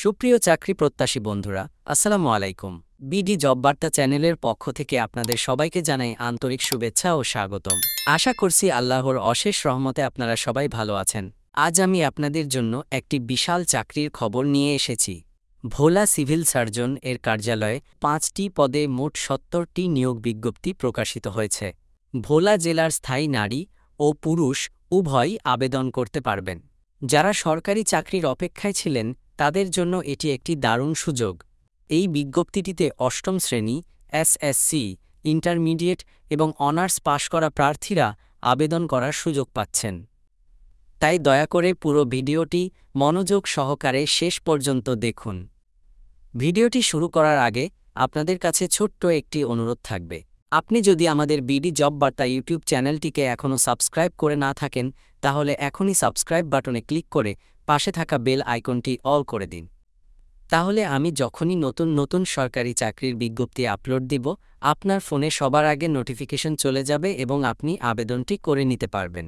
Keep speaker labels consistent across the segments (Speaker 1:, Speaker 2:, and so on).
Speaker 1: সুপ্রিয় চাকরি প্রত্যাশী বন্ধুরা, আসসালামু আলাইকুম। বিডি জব বার্তা চ্যানেলের পক্ষ থেকে আপনাদের সবাইকে জানাই আন্তরিক শুভেচ্ছা ও স্বাগতম। আশা করছি আল্লাহর অশেষ রহমতে আপনারা সবাই ভালো আছেন। আজ আমি আপনাদের জন্য একটি বিশাল চাকরির খবর নিয়ে এসেছি। ভোলা সিভিল সার্জন এর কার্যালয়ে 5টি পদে মোট 70টি নিয়োগ বিজ্ঞপ্তি প্রকাশিত হয়েছে। ভোলা জেলার স্থায়ী নারী ও পুরুষ উভয়ই আবেদন করতে পারবেন। যারা সরকারি চাকরির অপেক্ষায় ছিলেন তাদের জন্য এটি একটি দারুণ সুযোগ। এই বিজ্ঞপ্তিটিতে অষ্টম শ্রেণী, এসএসসি, ইন্টারমিডিয়েট এবং অনার্স পাশ করা প্রার্থীরা আবেদন করার সুযোগ পাচ্ছেন। তাই দয়া করে পুরো ভিডিওটি মনোযোগ সহকারে শেষ পর্যন্ত দেখুন। ভিডিওটি শুরু করার আগে আপনাদের কাছে ছোট্ট একটি অনুরোধ থাকবে। আপনি যদি আমাদের বিডি জব বার্তা ইউটিউব চ্যানেলটিকে এখনও সাবস্ক্রাইব করে না থাকেন তাহলে এখনই সাবস্ক্রাইব বাটনে ক্লিক করে পাশে থাকা বেল আইকনটি অল করে দিন। তাহলে আমি যখনই নতুন নতুন সরকারি চাকরির বিজ্ঞপ্তি আপলোড দিব আপনার ফোনে সবার আগে নোটিফিকেশন চলে যাবে এবং আপনি আবেদনটি করে নিতে পারবেন।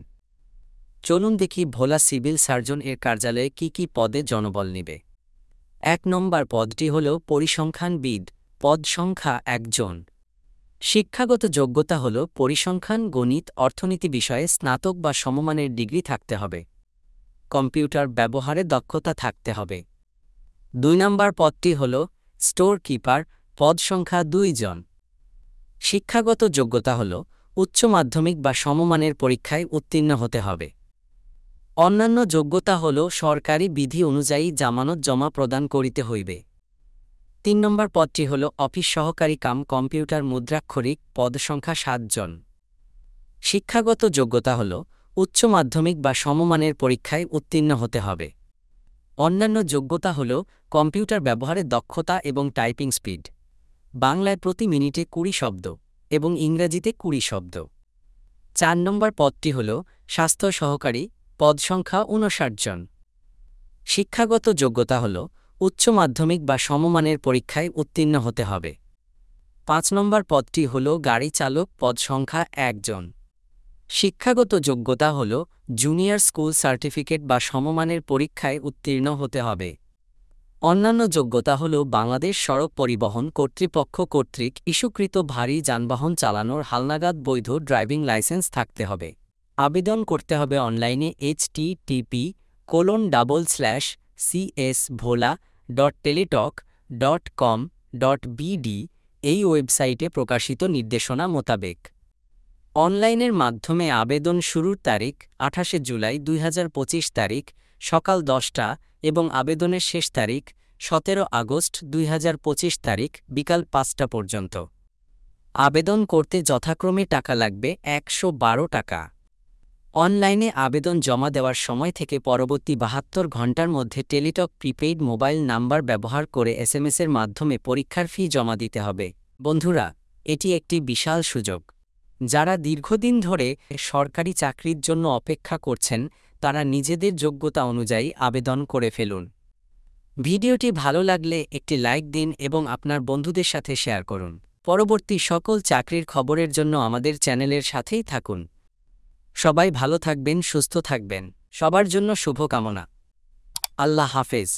Speaker 1: চলুন দেখি ভোলা সিভিল সার্জন এর কার্যালয়ে কি কি পদে জনবল নিবে। 1 নম্বর পদটি হল পরিসংখ্যানবিদ, পদ সংখ্যা 1 জন। শিক্ষাগত যোগ্যতা হল পরিসংখ্যান, গণিত, অর্থনীতি বিষয়ে স্নাতক বা সমমানের ডিগ্রি থাকতে হবে। কম্পিউটার ব্যবহারে দক্ষতা থাকতে হবে। 2 নম্বর পদটি হল স্টোর কিপার, পদ সংখ্যা 2 জন। শিক্ষাগত যোগ্যতা হল উচ্চ মাধ্যমিক বা সমমানের পরীক্ষায় উত্তীর্ণ হতে হবে। অন্যান্য যোগ্যতা হল সরকারি বিধি অনুযায়ী জামানত জমা প্রদান করিতে হইবে। 3 নম্বর পদটি হল অফিস সহকারী কাম কম্পিউটার মুদ্রাক্ষরিক, পদ সংখ্যা 7 জন। শিক্ষাগত যোগ্যতা হল উচ্চ মাধ্যমিক বা সমমানের পরীক্ষায় উত্তীর্ণ হতে হবে। অন্যান্য যোগ্যতা হল কম্পিউটার ব্যবহারে দক্ষতা এবং টাইপিং স্পিড, বাংলায় প্রতি মিনিটে 20 শব্দ এবং ইংরেজিতে 20 শব্দ। 4 নম্বর পদটি হল স্বাস্থ্য সহকারী, পদ সংখ্যা 59 জন। শিক্ষাগত যোগ্যতা হল উচ্চ মাধ্যমিক বা সমমানের পরীক্ষায় উত্তীর্ণ হতে হবে। 5 নম্বর পদটি হল গাড়ি চালক, পদ সংখ্যা 1 জন। শিক্ষাগত যোগ্যতা হল জুনিয়র স্কুল সার্টিফিকেট বা সমমানের পরীক্ষায় উত্তীর্ণ হতে হবে। অন্যান্য যোগ্যতা হল বাংলাদেশ সড়ক পরিবহন কর্তৃপক্ষ কর্তৃক ইস্যুকৃত ভারী যানবাহন চালানোর হালনাগাদ বৈধ ড্রাইভিং লাইসেন্স থাকতে হবে। আবেদন করতে হবে অনলাইনে https://cs.bhola.teletalk.com.bd এই ওয়েবসাইটে প্রকাশিত নির্দেশনা মোতাবেক। অনলাইনের মাধ্যমে আবেদন শুরুর তারিখ 28 জুলাই 2025 তারিখ সকাল 10টা এবং আবেদনের শেষ তারিখ 17 আগস্ট 2025 তারিখ বিকাল 5টা পর্যন্ত। আবেদন করতে যথাক্রমে টাকা লাগবে 112 টাকা। অনলাইনে আবেদন জমা দেওয়ার সময় থেকে পরবর্তী 72 ঘণ্টার মধ্যে টেলিটক প্রিপেইড মোবাইল নাম্বার ব্যবহার করে এসএমএসের মাধ্যমে পরীক্ষার ফি জমা দিতে হবে। বন্ধুরা, এটি একটি বিশাল সুযোগ। যারা দীর্ঘদিন ধরে সরকারি চাকরির জন্য অপেক্ষা করছেন তারা নিজেদের যোগ্যতা অনুযায়ী আবেদন করে ফেলুন। ভিডিওটি ভালো লাগলে একটি লাইক দিন এবং আপনার বন্ধুদের সাথে শেয়ার করুন। পরবর্তী সকল চাকরির খবরের জন্য আমাদের চ্যানেলের সাথেই থাকুন। সবাই ভালো থাকবেন, সুস্থ থাকবেন। সবার জন্য শুভকামনা। আল্লাহ হাফেজ।